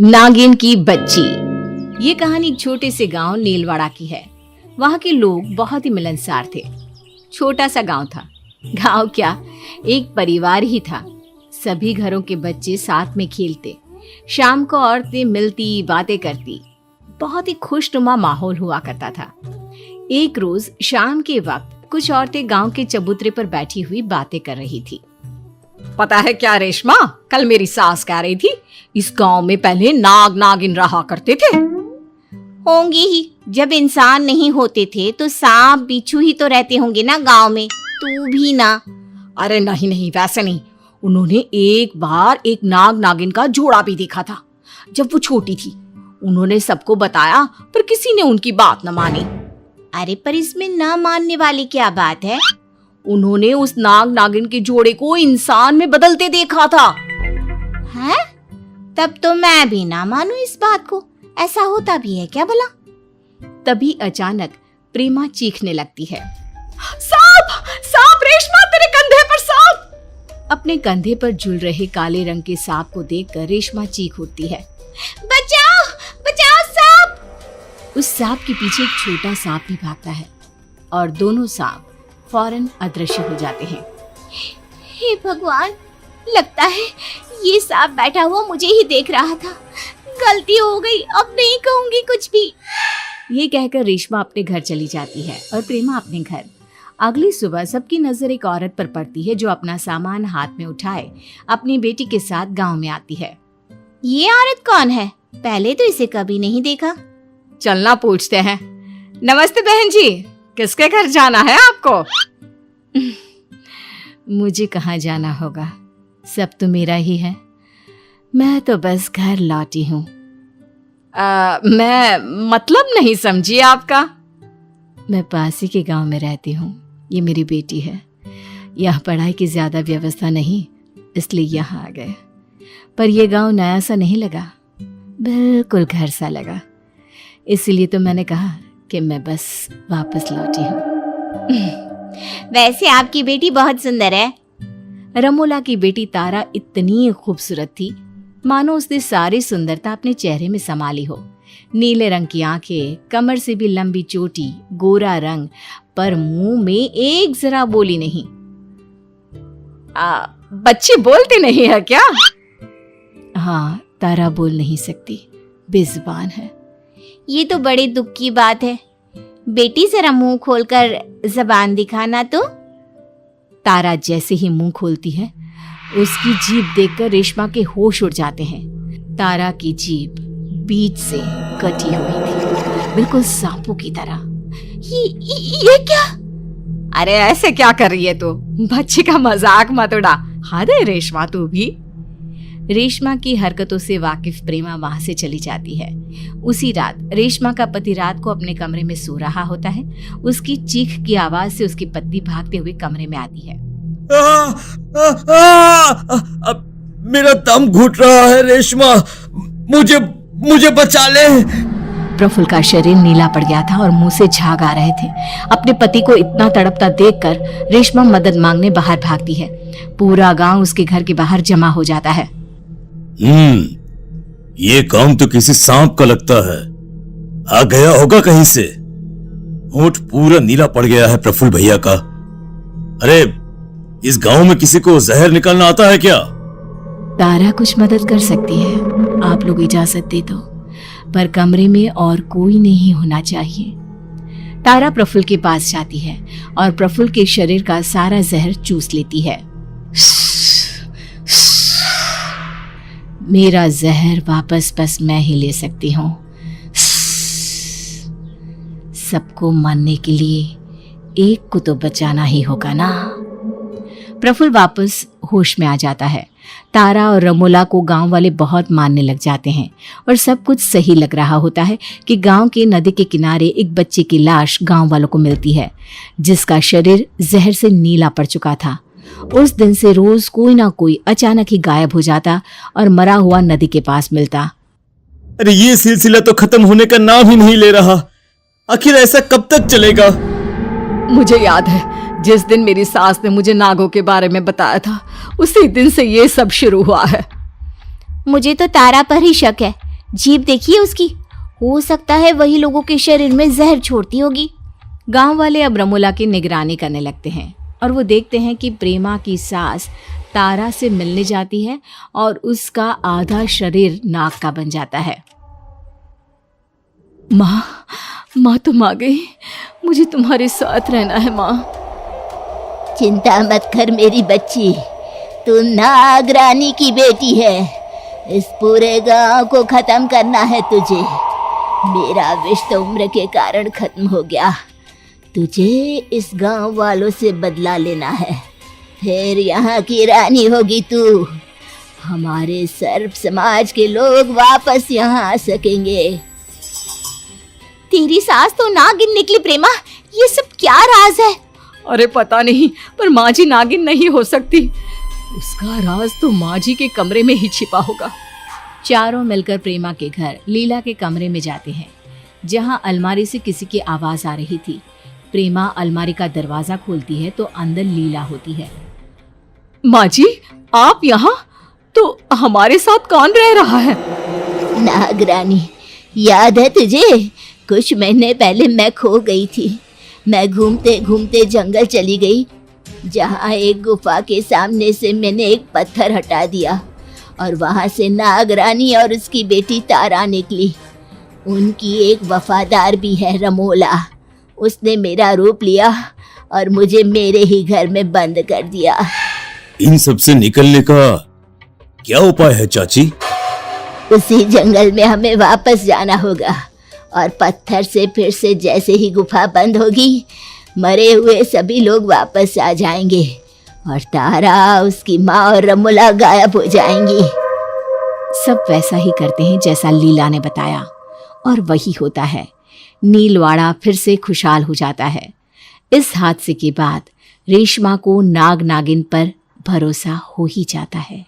नागिन की बच्ची। ये कहानी एक छोटे से गांव नीलवाड़ा की है। वहां के लोग बहुत ही मिलनसार थे। छोटा सा गांव था। गांव क्या, एक परिवार ही था। सभी घरों के बच्चे साथ में खेलते। शाम को औरतें मिलती, बातें करती। बहुत ही खुशनुमा माहौल हुआ करता था। एक रोज शाम के वक्त कुछ औरतें गांव के चबूतरे पर बैठी हुई बातें कर रही थी। पता है क्या रेशमा, कल मेरी सास कह रही थी इस गांव में पहले नाग नागिन रहा करते थे। होंगे ही, जब इंसान नहीं होते थे तो सांप बिच्छू ही तो रहते होंगे ना गांव में। तू भी ना। अरे नहीं नहीं, वैसे नहीं। उन्होंने एक बार एक नाग नागिन का जोड़ा भी देखा था जब वो छोटी थी। उन्होंने सबको बताया पर किसी ने उनकी बात न मानी। अरे पर इसमें न मानने वाली क्या बात है? उन्होंने उस नाग नागिन के जोड़े को इंसान में बदलते देखा था। हैं? तब तो मैं भी ना मानूं इस बात को। ऐसा होता भी है क्या भला? तभी अचानक प्रेमा चीखने लगती है, सांप! सांप! रेशमा, तेरे कंधे पर सांप! अपने कंधे पर झूल रहे काले रंग के सांप को देखकर रेशमा चीख उठती है, बचाओ! बचाओ सांप! उस सांप के पीछे एक छोटा सांप भी भागता है और दोनों सांप फौरन अदृश्य हो जाते हैं। हे भगवान, लगता है ये सांप बैठा हुआ मुझे ही देख रहा था। गलती हो गई, अब नहीं कहूंगी कुछ भी। ये कहकर रेशमा अपने घर चली जाती है और प्रेमा अपने घर। अगली सुबह सबकी नजर एक औरत पर पड़ती है जो अपना सामान हाथ में उठाए अपनी बेटी के साथ गांव में आती है। ये औरत कौन है? पहले तो इसे कभी नहीं देखा। चलना पूछते हैं। नमस्ते बहन जी, किसके घर जाना है आपको? मुझे कहाँ जाना होगा, सब तो मेरा ही है। मैं तो बस घर लौटी हूँ। मैं मतलब नहीं समझी आपका। मैं पास ही के गांव में रहती हूँ। ये मेरी बेटी है। यहाँ पढ़ाई की ज्यादा व्यवस्था नहीं, इसलिए यहाँ आ गए। पर यह गांव नया सा नहीं लगा, बिल्कुल घर सा लगा। इसीलिए तो मैंने कहा कि मैं बस वापस लौटी हूँ। वैसे आपकी बेटी बहुत सुंदर है। रमोला की बेटी तारा इतनी खूबसूरत थी मानो उसने सारी सुंदरता अपने चेहरे में समा ली हो। नीले रंग की आंखें, कमर से भी लंबी चोटी, गोरा रंग, पर मुंह में एक जरा बोली नहीं। बच्ची बोलती नहीं है क्या? हाँ, तारा बोल नहीं सकती, बेजुबान है। ये तो बड़े दुख की बात है। बेटी जरा मुंह खोलकर जबान दिखाना तो। तारा जैसे ही मुंह खोलती है उसकी जीभ देखकर रेशमा के होश उड़ जाते हैं। तारा की जीभ बीच से कटी हुई थी, बिल्कुल सांपों की तरह। ये क्या? अरे ऐसे क्या कर रही है तू? बच्ची का मजाक मत उड़ा। हद है रेशमा, तू भी। रेशमा की हरकतों से वाकिफ प्रेमा वहां से चली जाती है। उसी रात रेशमा का पति रात को अपने कमरे में सो रहा होता है। उसकी चीख की आवाज से उसकी पत्नी भागते हुए कमरे में आती है। मेरा दम घुट रहा है रेशमा, मुझे बचा ले। प्रफुल्ल का शरीर नीला पड़ गया था और मुंह से झाग आ रहे थे। अपने पति को इतना तड़पता देखकर रेशमा मदद मांगने बाहर भागती है। पूरा गांव उसके घर के बाहर जमा हो जाता है। ये काम तो किसी सांप का लगता है, आ गया होगा कहीं से। होंठ पूरा नीला पड़ गया है प्रफुल्ल भैया का। अरे इस गांव में किसी को जहर निकालना आता है क्या? तारा कुछ मदद कर सकती है, आप लोग इजाजत दे दो, पर कमरे में और कोई नहीं होना चाहिए। तारा प्रफुल्ल के पास जाती है और प्रफुल्ल के शरीर का सारा जहर चूस लेती है। मेरा जहर वापस बस मैं ही ले सकती हूँ। सबको मारने के लिए एक को तो बचाना ही होगा ना। प्रफुल्ल वापस होश में आ जाता है। तारा और रमोला को गांव वाले बहुत मानने लग जाते हैं और सब कुछ सही लग रहा होता है कि गांव के नदी के किनारे एक बच्चे की लाश गांव वालों को मिलती है जिसका शरीर जहर से नीला पड़ चुका था। उस दिन से रोज कोई ना कोई अचानक ही गायब हो जाता और मरा हुआ नदी के पास मिलता। अरे ये सिलसिला तो खत्म होने का नाम ही नहीं ले रहा। आखिर ऐसा कब तक चलेगा? मुझे याद है जिस दिन मेरी सास ने मुझे नागों के बारे में बताया था, उसी दिन से ये सब शुरू हुआ है। मुझे तो तारा पर ही शक है। जीभ देखिए उसकी, हो सकता है वही लोगों के शरीर में जहर छोड़ती होगी। गांव वाले अब रमोला की निगरानी करने लगते हैं और वो देखते हैं कि प्रेमा की सास तारा से मिलने जाती है और उसका आधा शरीर नाग का बन जाता है। माँ तुम आ गई, मुझे तुम्हारे साथ रहना है माँ। चिंता मत कर मेरी बच्ची, तू नाग रानी की बेटी है। इस पूरे गांव को खत्म करना है तुझे। मेरा विष तो उम्र के कारण खत्म हो गया, तुझे इस गांव वालों से बदला लेना है, फिर यहाँ की रानी होगी तू। हमारे सर्प समाज के लोग वापस यहाँ आ सकेंगे। तेरी सास तो नागिन निकली प्रेमा, ये सब क्या राज है? अरे पता नहीं, पर माँ जी नागिन नहीं हो सकती। उसका राज तो माँ जी के कमरे में ही छिपा होगा। चारों मिलकर प्रेमा के घर लीला के कमरे में जाते हैं, जहाँ अलमारी से किसी की आवाज आ रही थी। प्रेमा अलमारी का दरवाजा खोलती है तो अंदर लीला होती है। माँ जी, आप यहाँ? तो हमारे साथ कौन रह रहा है? नागरानी, याद है तुझे? कुछ महीने पहले मैं खो गई थी। मैं घूमते घूमते जंगल चली गई, जहाँ एक गुफा के सामने से मैंने एक पत्थर हटा दिया और वहाँ से नागरानी और उसकी बेटी तारा निकली। उनकी एक वफादार भी है रमोला। उसने मेरा रूप लिया और मुझे मेरे ही घर में बंद कर दिया। इन सब से निकलने का क्या उपाय है चाची? उसी जंगल में हमें वापस जाना होगा और पत्थर से फिर से जैसे ही गुफा बंद होगी, मरे हुए सभी लोग वापस आ जाएंगे और तारा, उसकी माँ और रमोला गायब हो जाएंगी। सब वैसा ही करते हैं जैसा लीला ने बताया और वही होता है। नीलवाड़ा फिर से खुशहाल हो जाता है। इस हादसे के बाद रेशमा को नाग नागिन पर भरोसा हो ही जाता है।